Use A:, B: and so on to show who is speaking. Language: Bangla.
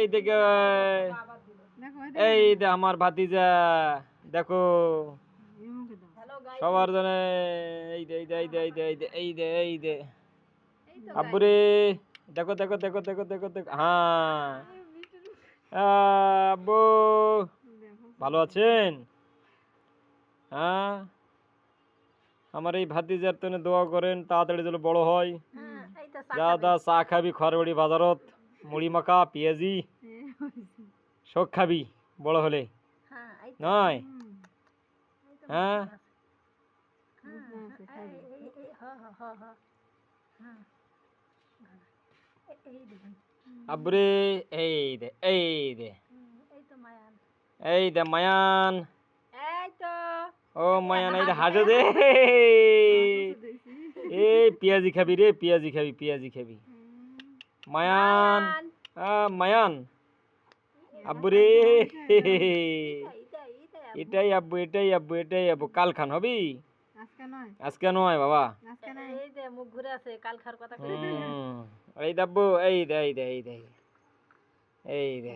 A: এই দিকে এই দে আমার ভাতিজা দেখো সবার জন্য এই দে এই দে এই দে এই দে এই দে এই দে আব্বুরে দেখো দেখো দেখো দেখো দেখো দেখো হ্যাঁ আব্বু ভালো আছেন? হ্যাঁ আমার এই ভাতিজার জন্য দোয়া করেন তাড়াতাড়ি যেন বড় হয়। যা দা চা খাবি খড়বাড়ি বাজারত মুড়ি মাখা পেঁয়াজি শোক খাবি বড় হলে নয়? হ্যাঁ আব্বুরে এই দে এই দে এই দে মায়ান ও মায়ান এই দে হাজো দে এই পেঁয়াজি খাবি রে পেঁয়াজি খাবি পেঁয়াজি খাবি মায়ান মায়ান আব্বুরে এটাই আব্বু এটাই আব্বু এটাই আব্বু কাল খান হবি আজকে নয় বাবা এই দাব্বু এই দে এই দে এই দে এই দে